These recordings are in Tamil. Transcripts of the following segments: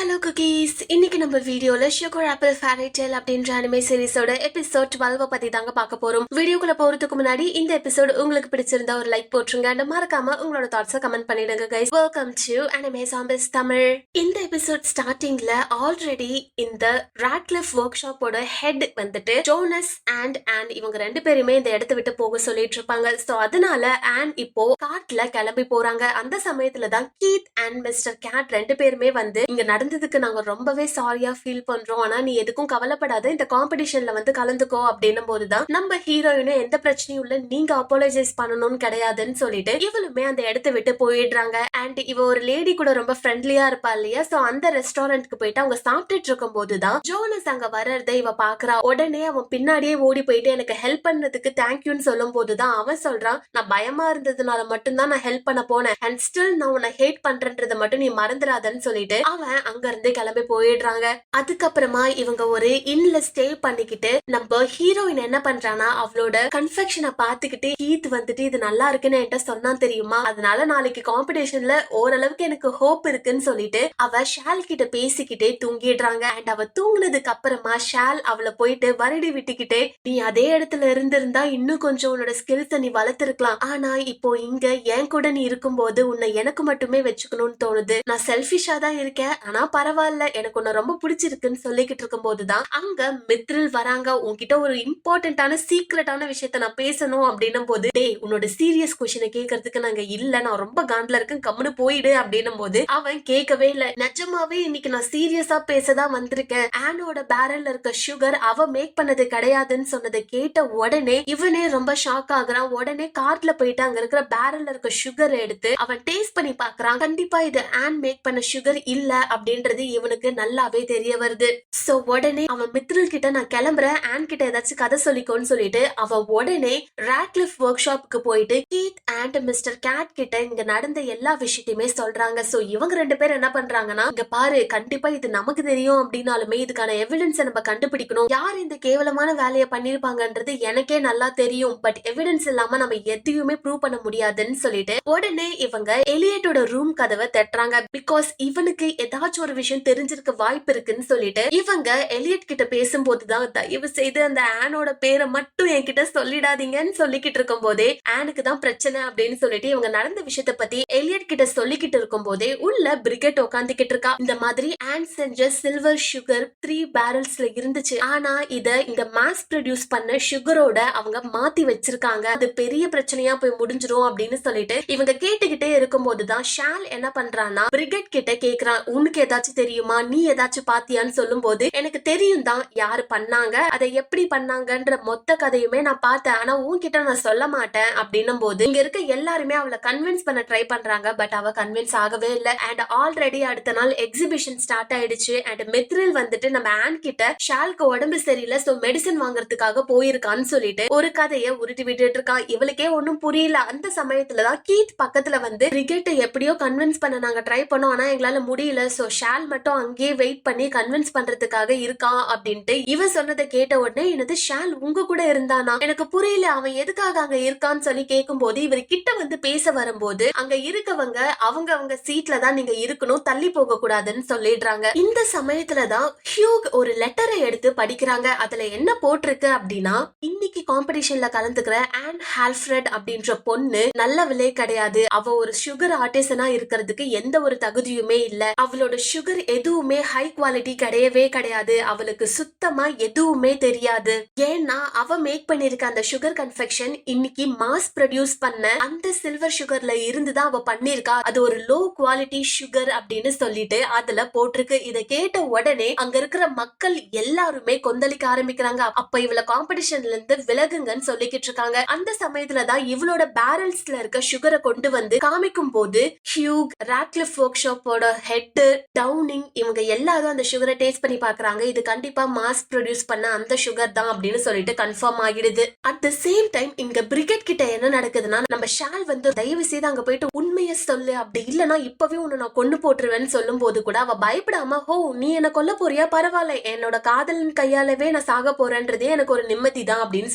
ஹலோ குக்கீஸ், இன்னைக்கு நம்ம வீடியோல சுகர் ஆப்பிள் ஃபேரி டேல் அப்படின்ற அனிமே சீரிஸோட எபிசோட் 12 பத்தி தாங்க பார்க்க போறோம். வீடியோக்குள்ள போறதுக்கு முன்னாடி இந்த எபிசோட் உங்களுக்கு பிடிச்சிருந்தா ஒரு லைக் போட்டுருங்க and மறக்காம உங்களோட தாட்ஸை கமெண்ட் பண்ணிடுங்க guys. Welcome to anime zombies Tamil. இந்த எபிசோட் ஸ்டார்டிங்ல ஆல்ரெடி இந்த ராட்லிஃப் ஒர்க் ஷாப்போட ஹெட் வந்துட்டு ஜோனஸ் அண்ட் இவங்க ரெண்டு பேருமே இந்த இடத்த விட்டு போக சொல்லிட்டு இருப்பாங்க. சோ அதனால ஆன் இப்போ கார்ட்ல கிளம்பி போறாங்க. அந்த சமயத்துல தான் கீத் அண்ட் மிஸ்டர் கேட் ரெண்டு பேருமே வந்து இங்க நடந்ததுக்கு நாங்க ரொம்பவே சாரியா ஃபீல் பண்றோம், ஆனா நீ எதுக்கும் கவலைப்படாத, இந்த காம்படிஷன்ல வந்து கலந்துக்கோ அப்படின்னும் போதுதான் நம்ம ஹீரோயினும் எந்த பிரச்சனையும் இல்ல, நீங்க அப்பாலஜைஸ் பண்ணணும்னு கிடையாதுன்னு சொல்லிட்டு இவளுமே அந்த இடத்த விட்டு போயிடுறாங்க. அண்ட் இவ ஒரு லேடி கூட ரொம்ப ஃப்ரெண்ட்லியா இருப்பா இல்லையா, சோ அந்த ரெஸ்டாரண்ட்க்கு போயிட்டு அவங்க சாப்பிட்டுட்டு இருக்கும் போதுதான் ஜோனஸ் அங்க வர்றதை இவ பாக்குறா. உடனே அவன் பின்னாடியே ஓடி போயிட்டு எனக்கு ஹெல்ப் பண்ணதுக்கு தேங்க்யூன்னு சொல்லும் போதுதான் அவன் சொல்றான், நான் பயமா இருந்ததுனால மட்டும்தான் நான் ஹெல்ப் பண்ண போனேன் அண்ட் ஸ்டில் நான் உன்னை ஹேட் பண்றேன்றதை மட்டும் நீ மறந்துடாதன்னு சொல்லிட்டு அவன் அங்க இருந்து கிளம்பி போயிடுறாங்க. அதுக்கப்புறமா இவங்க ஒரு இன்ல ஸ்டே பண்ணிக்கிட்டு நம்ம ஹீரோயின் என்ன பண்றானா அவளோட கன்ஃபெக்ஷனை பாத்துக்கிட்டு கீத் வந்துட்டு இது நல்லா இருக்குன்னு என்கிட்ட சொன்னா தெரியுமா, அதனால நாளைக்கு காம்படிஷன்ல ஓரளவுக்கு எனக்கு ஹோப் இருக்குன்னு சொல்லிட்டு அவ ஷால் கிட்ட பேசிக்கிட்டே தூங்கிடுறாங்க. அண்ட் அவ தூங்குனதுக்கு அப்புறமா ஷால் அவளை போயிட்டு வருடி விட்டுக்கிட்டே, நீ அதே இடத்துல இருந்திருந்தா இன்னும் கொஞ்சம் உன்னோட ஸ்கில்ஸை நீ வளர்த்திருக்கலாம், ஆனா இப்போ இங்க என் கூட நீ இருக்கும்போது உன்னை எனக்கு மட்டுமே வச்சுக்கணும்னு தோணுது, நான் செல்ஃபிஷா தான் இருக்கேன், ஆனா பரவாயில்ல எனக்கு உன்னை ரொம்ப பிடிச்சிருக்குன்னு சொல்லிக்கிட்டு இருக்கும் போதுதான் அங்க மித்ரில் வராங்க. உன்கிட்ட ஒரு இம்பார்ட்டன்டான சீக்ரெட்டான விஷயத்த நான் பேசணும் அப்படின்னும் போது, டேய் உன்னோட சீரியஸ் கொஸ்டினை கேட்கறதுக்கு நாங்க இல்ல, நான் ரொம்ப காண்ட்ல இருக்கேன், கம்முனு போயிடு அப்படின்னும் போது அவன் கேட்கவே இல்ல, நிஜமாவே இன்னைக்கு நான் சீரியஸா பேசதான் வந்திருக்கேன், ஆனோட பேரல்ல இருக்க சுகர் அவ மேக் பண்ணது கிடையாதுன்னு சொன்னதை கேட்ட உடனே இவனே ரொம்ப ஷாக் ஆகுறான். உடனே கார்ட்ல போயிட்டு அங்க இருக்கிற பேரல்ல இருக்க சுகர் எடுத்து அவன் டேஸ்ட் பண்ணி பாக்குறான். கண்டிப்பா இது ஆன் மேக் பண்ண சுகர் இல்ல அப்படின்றது இவனுக்கு நல்லாவே தெரிய வருது. சோ உடனே அவன் மித்ரில் கிட்ட நான் கிளம்புறேன், ஆன் கிட்ட ஏதாச்சும் கதை சொல்லிக்கோன்னு சொல்லிட்டு அவ உடனே ராட்லிஃப் ஒர்க் ஷாப்புக்கு போயிட்டு கீத் அண்ட் மிஸ்டர் கேட் கிட்ட இங்க நடந்த எல்லா விஷயத்தையுமே சொல்றாங்க. சோ இவங்க ரெண்டு பேரும் என்ன பண்றாங்கன்னா, இங்க பாரு கண்டிப்பா இது நமக்கு தெரியும் அப்படின்னாலுமே இதுக்கான எவிடன்ஸ் நம்ம கண்டுபிடிக்கணும், யார் இந்த கேவலமான வேலையை பண்ணிருப்பாங்கன்றது எனக்கே நல்லா தெரியும், பட் எவிடன்ஸ் இல்லாம நம்ம எதையுமே ப்ரூவ் பண்ண முடியாதுன்னு சொல்லிட்டு உடனே இவங்க எலியட்டோட ரூம் கதவை தட்டுறாங்க. பிகாஸ் இவனுக்கு ஏதாச்சும் ஒரு விஷயம் தெரிஞ்சிருக்க வாய்ப்பு இருக்குன்னு சொல்லிட்டு இவங்க எலியட் கிட்ட பேசும்போதுதான், தயவு செய்து அந்த ஆனோட பேரை மட்டும் என்கிட்ட சொல்லிடாதீங்கன்னு சொல்லிக்கிட்டு இருக்கும் போதே ஆனுக்கு தான் பிரச்சனை அப்படின்னு சொல்லிட்டு இவங்க நடந்த விஷயத்த பத்தி எலியட் கிட்ட சொல்லிக்கிட்டு இருக்கும் போதே உள்ள பிரிகெட் உட்காந்துக்கிட்டு இருக்கா. இந்த மாதிரி ஆன் செஞ்ச சில்வர் சுகர் 3 பேரல்ஸ்ல இருந்துச்சு, ஆனா இத இங்க மாஸ் ப்ரொடியூஸ் பண்ண சுகரோட அவங்க மாத்தி வச்சிருக்காங்க, அது பெரிய பிரச்சனையா போய் முடிஞ்சிரும் அப்படின்னு சொல்லிட்டு இவங்க கேட்டுக்கிட்டே இருக்கும் போதுதான் ஷால் என்ன பண்றான்னா பிரிகெட் கிட்ட கேக்குறான், உனக்கு ஏதாச்சும் தெரியுமா, நீ ஏதாச்சும் பாத்தியான்னு சொல்லும் போது, எனக்கு தெரியும் தான் யாரு பண்ணாங்க, அதை எப்படி பண்ணாங்கன்ற மொத்த கதையுமே நான் பார்த்தேன், ஆனா உன்கிட்ட நான் சொல்ல மாட்டேன் அப்படின்னும் போது இங்க இருக்க எல்லாருமே அவளை கன்வின்ஸ் பண்ண ட்ரை பண்றாங்க. பட் அவ கன்வின்ஸ் ஆகவே இல்லை. அண்ட் ஆல்ரெடி அடுத்த நாள் எக்ஸிபிஷன் ஸ்டார்ட் ஆயிடுச்சு. அண்ட் மித்ரில் வந்துட்டு நம்ம ஆன் கிட்ட ஷால்க்கு உடம்பு சரியில்லை, சோ மெடிசன் வாங்குறதுக்காக போயிருக்கான்னு சொல்லிட்டு ஒரு கதையை உருட்டி விட்டுட்டு இருக்கான். இவளுக்கே ஒன்னும் புரியல. அந்த சமயத்துலதான் கீத் பக்கத்துல வந்து கிரிக்கெட்டை எப்படியோ கன்வின்ஸ் பண்ண நாங்க ட்ரை பண்ணோம், ஆனா எங்களால முடியல, சோ ஷால் மட்டும் அங்கேயே வெயிட் பண்ணி கன்வின்ஸ் பண்றதுக்காக இருக்கான் அப்படின்ட்டு இவன் சொன்னதை கேட்ட உடனே, என்னது ஷால் உங்க கூட இருந்தானா, எனக்கு புரியல, அவன் எதுக்காக அங்க இருக்கான்னு சொல்லி கேட்கும் போது இவர் கிட்ட வந்து பேச வரும்போது அங்க இருக்கவங்க அவங்க சீட்ல தான் நீங்க இருக்கணும், தள்ளி போக கூடாதுன்னு சொல்லிடுறாங்க. இந்த சமயத்துலதான் ஹியூக் ஒரு லெட்டரை எடுத்து படிக்கிறாங்க. அதுல என்ன போட்டிருக்கு அப்படின்னா, இன்னைக்கு காம்படிஷன்ல கலந்துக்கிற ஆன் ஹால்ஃபிரட் அப்படின்ற பொண்ணு நல்லவளே கிடையாது, அவ ஒரு சுகர் ஆர்டிசனா இருக்கிறதுக்கு எந்த ஒரு தகுதியுமே இல்ல, அவளோட சுகர் எதுவுமே ஹை குவாலிட்டி கிடையவே கிடையாது, அவளுக்கு சுத்தமா எதுவுமே தெரியாது, ஏன்னா அவ மேக் பண்ணிருக்க அந்த சுகர் கன்ஃபெக்ஷன் இன்னைக்கு மாஸ் ப்ரொடியூஸ் பண்ண அந்த சில்வர் சுகர்ல இருந்துதான் அவ பண்ணிருக்கா, அது ஒரு லோ குவாலிட்டி சுகர் அப்படின்னு சொல்லிட்டு அதுல போட்டிருக்கு. இதை கேட்ட உடனே அங்க இருக்கிற மக்கள் எல்லாருமே கொந்தளிக்க ஆரம்பிக்கிறாங்க. அப்ப இவள காம்படிஷன்ல இருந்து விலகுங்கன்னு சொல்லிக்கிட்டு இருக்காங்க. அந்த சமயத்துலதான் இவளோட பேரல்ஸ்ல இருக்க சுகரை கொண்டு வந்து காமிக்கும் போது ஹியூக், ராட்லிஃப் ஒர்க் ஷாப்போட ஹெட், டவுனிங் இவங்க எல்லாரும் அந்த சுகரை டேஸ்ட் பண்ணி பாக்குறாங்க. இது கண்டிப்பா மாஸ் ப்ரொடியூஸ் பண்ண அந்த சுகர் தான் அப்படின்னு சொல்லிட்டு கன்ஃபார்ம் ஆகிடுது. அட் த சேம் டைம் இங்க பிரிகெட் கிட்ட என்ன நடக்குதுன்னா, நம்ம ஷால் வந்து தயவு செய்து அங்க போயிட்டு உண்மையை சொல்லு, அப்படி இல்லனா இப்பவே உன்னை நான் கொண்டு போட்டுருவேன்னு சொல்லும் போது கூட அவ பயப்படாம, ஹோ நீ என்ன கொல்ல போறியா, பரவாயில்ல, என்னோட காதலின் கையாலவே நான் சாக போறேன்றதே எனக்கு ஒரு நிம்மதி தான் அப்படின்னு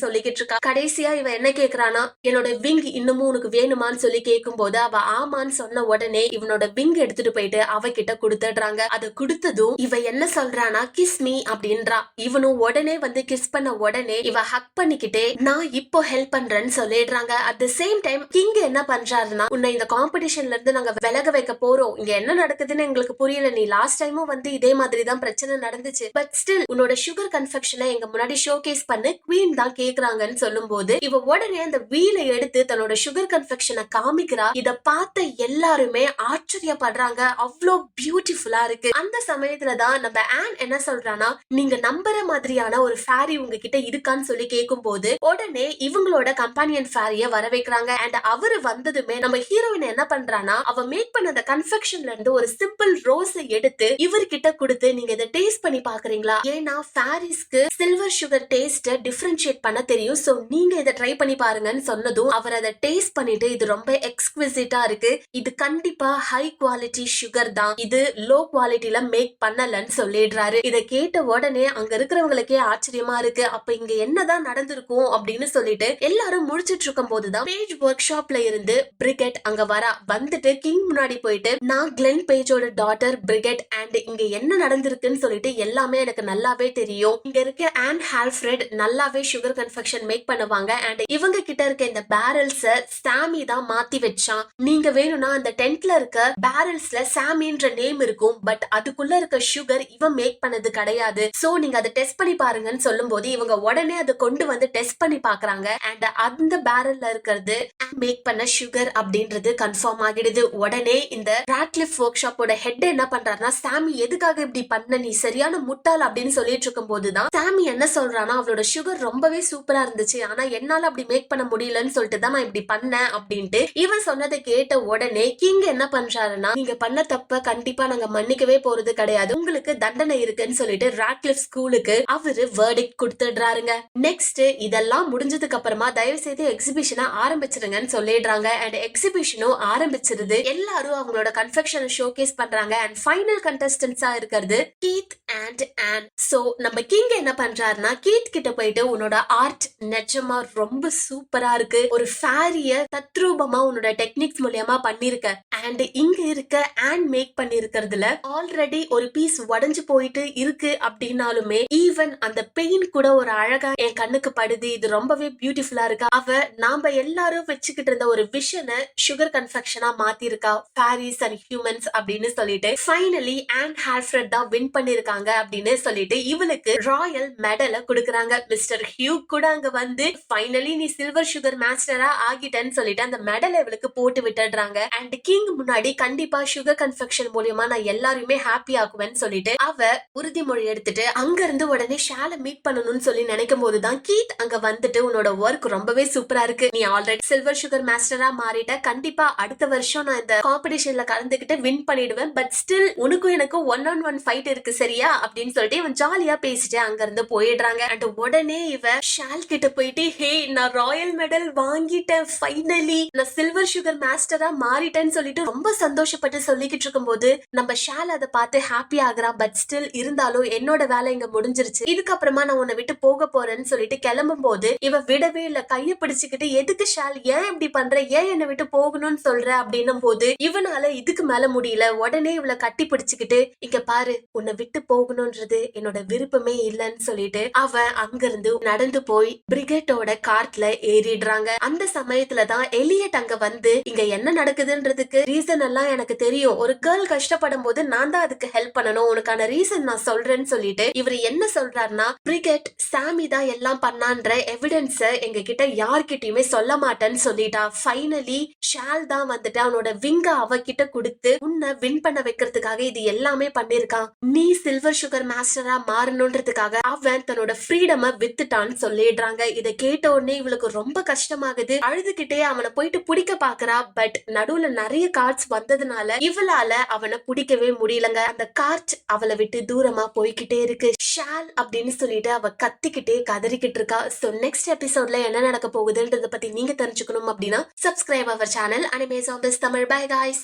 சொல்லிக்கிட்டு இருக்கா. கடைசியா இவ என்ன கேக்குறானா, என்னோட விங் இன்னமும் உனக்கு வேணுமான்னு சொல்லி கேட்கும் போது அவ ஆமான்னு சொன்ன உடனே இவனோட விங் எடுத்துட்டு போயிட்டு அவகிட்ட கொடுத்து கொடுத்துடுறாங்க. அது கொடுத்ததும் இவ என்ன சொல்றானா கிஸ் மீ அப்படின்றா. இவனும் உடனே வந்து கிஸ் பண்ண உடனே இவ ஹக் பண்ணிக்கிட்டே நான் இப்போ ஹெல்ப் பண்றேன்னு சொல்லிடுறாங்க. At the same time king என்ன பண்றாருன்னா உன்னை இந்த காம்படிஷன்ல இருந்து நாங்க விலக வைக்க போறோம், இங்க என்ன நடக்குதுன்னு எங்களுக்கு புரியல, நீ லாஸ்ட் டைமும் வந்து இதே மாதிரி தான் பிரச்சனை நடந்துச்சு, பட் ஸ்டில் உன்னோட சுகர் கன்ஃபெக்ஷனை எங்க முன்னாடி ஷோகேஸ் பண்ணு, குவீன் தான் கேக்குறாங்கன்னு சொல்லும் போது இவ உடனே அந்த வீலை எடுத்து தன்னோட சுகர் கன்ஃபெக்ஷனை காமிக்கிறா. இத பார்த்த எல்லாருமே ஆச்சரியப்படுறாங்க, அவ்வளோ பியூட்டிஃபுல்லா இருக்கு. அந்த சமயத்துலதான் நம்ம ஆன் என்ன சொல்றானா நீங்க நம்புற மாதிரியான ஒரு ஃபேரி உங்ககிட்ட இருக்கான்னு சொல்லி கேட்கும் போது உடனே இவங்களோட கம்பானியன் ஃபேரிய வர வைக்கிறாங்க. அண்ட் அவரு வந்ததுமே நம்ம ஹீரோயின் என்ன பண்றானா அவ மேக் பண்ண அந்த கன்ஃபெக்ஷன்ல இருந்து ஒரு சிம்பிள் ரோஸ் எடுத்து இவர்கிட்ட கொடுத்து நீங்க இதை டேஸ்ட் பண்ணி பாக்குறீங்களா, ஏன்னா ஃபேரிஸ்க்கு சில்வர் சுகர் டேஸ்ட் டிஃபரன்ஷியேட் பண்ண தெரியும், சோ நீங்க இதை ட்ரை பண்ணி பாருங்கன்னு சொன்னதும் அவர் அதை டேஸ்ட் பண்ணிட்டு இது ரொம்ப எக்ஸ்குவிசிட்டா இருக்கு, இது கண்டிப்பா ஹை குவாலிட்டி சுகர் தான், இது லோ குவாலிட்டில மேக் பண்ணலன்னு சொல்லிடுறாரு. இதை கேட்ட உடனே அங்க இருக்கிறவங்களுக்கே ஆச்சரியமா இருக்கு, அப்ப இங்க என்னதான் நடந்திருக்கும் அப்படின்னு சொல்லிட்டு எல்லாரும் முடிச்சிட்டு இருக்கும் போதுதான் பேஜ் ஒர்க் ஷாப்ல இருந்து பிரிகெட் அங்க வரா. வந்துட்டு கிங் முன்னாடி போயிட்டு நான் கிளென் பேஜோட டாட்டர் பிரிகெட் அண்ட் இங்க என்ன நடந்திருக்குன்னு சொல்லிட்டு எல்லாமே எனக்கு நல்லாவே தெரியும், இங்க இருக்க ஆன் ஹால்ஃபிரட் நல்லாவே சுகர் கன்ஃபெக்ஷன் மேக் பண்ணுவாங்க அண்ட் இவங்க கிட்ட இருக்க இந்த பேரல்ஸ சாமி தான் மாத்தி வச்சான், நீங்க வேணும்னா அந்த டென்ட்ல இருக்க பேரல்ஸ்ல சாமின்ற நேம் இருக்கும், பட் அதுக்குள்ள இருக்க சுகர் இவன் மேக் பண்ணது கிடையாது, சோ நீங்க அதை டெஸ்ட் பண்ணி பாருங்கன்னு சொல்லும் போது இவங்க உடனே அதை கொண்டு வந்து டெஸ்ட் பண்ணி பாக்குறாங்க அண்ட் அந்த பேரல்ல இருக்கிறது மேக் பண்ண சுகர் அப்படின்றது கன்ஃபார்ம் ஆகிடுது. உடனே இந்த ராட்லிஃப் ஒர்க் ஷாப்போட ஹெட் என்ன பண்றாருன்னா சாமி எதுக்காக இப்படி பண்ண, நீ சரியான முட்டாள் அப்படின்னு சொல்லிட்டு இருக்கும் போதுதான் சாமி என்ன சொல்றானா அவளோட சுகர் ரொம்பவே சூப்பரா இருந்துச்சு, ஆனா என்னால அப்படி மேக் பண்ண முடியலன்னு சொல்லிட்டு தான் நான் இப்படி பண்ணேன் அப்படின்ட்டு இவன் சொன்னதை கேட்ட உடனே கிங் என்ன பண்றாருன்னா நீங்க பண்ண தப்ப கண்டிப்பா நாங்க மன்னிக்கவே போறது கிடையாது, உங்களுக்கு தண்டனை இருக்குன்னு சொல்லிட்டு ராட்லிஃப் ஸ்கூலுக்கு அவரு வேர்டிக்ட் கொடுத்துடுறாருங்க. நெக்ஸ்ட் இதெல்லாம் முடிஞ்சதுக்கு அப்புறமா தயவு செய்து எக்ஸிபிஷனை ஆரம்பிச்சிருங்கன்னு சொல்லிடுறாங்க அண்ட் எக்ஸிபிஷனும் ஆரம்பிச்சிருது. எல்லாரும் அவங்களோட கன்ஃபெக்ஷனை ஷோகேஸ் பண்றாங்க அண்ட் ஃபைனல் கண்டஸ்டன்ஸா இருக்கிறது கீத் அண்ட் ஆன். சோ நம்ம கிங் என்ன பண்றாருன்னா கீத் கிட்ட போயிட்டு உன்னோட ஆர்ட் நிஜமா ரொம்ப சூப்பரா இருக்கு, ஒரு ஃபேரிய தத்ரூபமா உன்னோட டெக்னிக்ஸ் மூலமா பண்ணிருக்க அண்ட் இங்க இருக்க ஆன் மேக் பண்ணிருக்கிறதுல ஆல்ரெடி ஒரு பீஸ் உடைஞ்சு போயிட்டு இருக்கு அப்படின்னாலுமே ஈவன் அந்த பெயின் கூட ஒரு அழகா என் கண்ணுக்கு படுது, இது ரொம்பவே பியூட்டிஃபுல்லா இருக்கா, அவ நாம எல்லாரும் வச்சுக்கிட்டு இருந்த ஒரு விஷனை சுகர் கன்ஃபெக்ஷனா மாத்திருக்கா ஃபேரிஸ் அண்ட் ஹியூமன்ஸ் அப்படின்னு சொல்லிட்டு ஃபைனலி ஆன் ஹால்ஃபிரட் தான் வின் பண்ணிருக்காங்க அப்படின்னு சொல்லிட்டு இவளுக்கு ராயல் மெடலை கொடுக்கறாங்க. மிஸ்டர் ஹியூ கூட அங்க வந்து ஃபைனலி நீ சில்வர் சுகர் மாஸ்டரா ஆகிட்டன்னு சொல்லிட்டு அந்த மெடலை இவளுக்கு போட்டு விட்டுடுறாங்க அண்ட் கிங் முன்னாடி கண்டிப்பா சுகர் கன்ஃபெக்ஷன் மூலியமா நான் எல்லாருமே ஹாப்பி ஆகுவேன்னு சொல்லிட்டு அவ உறுதிமொழி எடுத்துட்டு அங்க இருந்து உடனே ஷால மீட் பண்ணணும்னு சொல்லி நினைக்கும் போதுதான் கீத் அங்க வந்துட்டு உன்னோட ஒர்க் ரொம்பவே சூப்பரா இருக்கு, நீ ஆல்ரெடி சில்வர் சுகர் மாஸ்டரா மாறிட்ட, கண்டிப்பா அடுத்த வருஷம் நான் இந்த காம்படிஷன்ல கலந்துகிட்டு வின் பண்ணிடுவேன், பட் ஸ்டில் உனக்கும் எனக்கு 1-on-1 ஃபைட் இருக்கு சரியா அப்படின்னு சொல்லிட்டு இவன் ஜாலியா பேசிட்டு அங்க இருந்து போயிடுறாங்க அண்ட் உடனே இவ ஷால் கிட்ட போயிட்டு ஹே நான் ராயல் மெடல் வாங்கிட்டேன், ஃபைனலி நான் சில்வர் சுகர் மாஸ்டரா மாறிட்டேன்னு சொல்லிட்டு ரொம்ப சந்தோஷப்பட்டு சொல்லிக்கிட்டு இருக்கும் போது நம்ம ஷால் அதை பார்த்து ஹாப்பி ஆகுறா, பட் ஸ்டில் இருந்தாலும் என்னோட வேலை இங்க முடிஞ்சிருச்சு, இதுக்கப்புறமா நான் உன்னை விட்டு போக போறேன்னு சொல்லிட்டு கிளம்பும் போது இவ விடவே இல்ல, கைய பிடிச்சுக்கிட்டு எதுக்கு ஷால் ஏன் இப்படி பண்ற, ஏன் என்னை விட்டு போகணும்னு சொல்ற அப்படின்னும் போது இவனால இதுக்கு மேல முடியல, உடனே இவளை கட்டி பிடிச்சுக்கிட்டு இங்க பாரு உன்னை விட்டு போகணும்ன்றது என்னோட விருப்பமே இல்லன்னு சொல்லிட்டு அவன் அங்கிருந்து நடந்து போய் பிரிகெட்டோட கார்ட்ல ஏறிடுறாங்க. அந்த சமயத்துலதான் எலியட் அங்க வந்து இங்க என்ன நடக்குதுன்றதுக்கு ரீசன் எல்லாம் எனக்கு தெரியும், ஒரு கேர்ள் கஷ்டப்படும் போது நான் தான் அதுக்கு ஹெல்ப் பண்ணணும், உனக்கான ரீசன் நான் சொல்றேன்னு சொல்லிட்டு இவர் என்ன சொல்றாருன்னா பிரிகெட் சாமி தான் எல்லாம் பண்ணான்ற எவிடன்ஸ எங்க கிட்ட யார்கிட்டயுமே சொல்ல மாட்டேன்னு சொல்லிட்டா. ஃபைனலி ஷால் தான் வந்துட்டு அவனோட விங்க அவகிட்ட கொடுத்து உன்னை வின் பண்ண வைக்கிறதுக்காக இது எல்லாமே பண்ணிருக்கான், நீ சில்வர் சுகர் மாஸ்டரா மாறணும்ன்றதுக்காக அவன் தன்னோட ஃப்ரீடம வித்துட்டான்னு சொல்லிடுறாங்க. இதை கேட்ட உடனே இவளுக்கு ரொம்ப கஷ்டமாகுது, அழுதுகிட்டே அவனை போயிட்டு பிடிக்க பாக்குறா, பட் நடுவுல நிறைய கார்ட்ஸ் வந்ததுனால இவளால அவனை பிடிக்கவே முடியலங்க. அந்த கார்ட் அவளை விட்டு தூரமா போய்கிட்டே இருக்கு. ஷால் அப்படின்னு சொல்லிட்டு அவ கத்திக்கிட்டே கதறிக்கிட்டு இருக்கா. சோ நெக்ஸ்ட் எபிசோட்ல என்ன நடக்க போகுதுன்றத பத்தி நீங்க தெரிஞ்சுக்கணும் அப்படின்னா subscribe our channel Anime Zombies Tamil. Bye guys.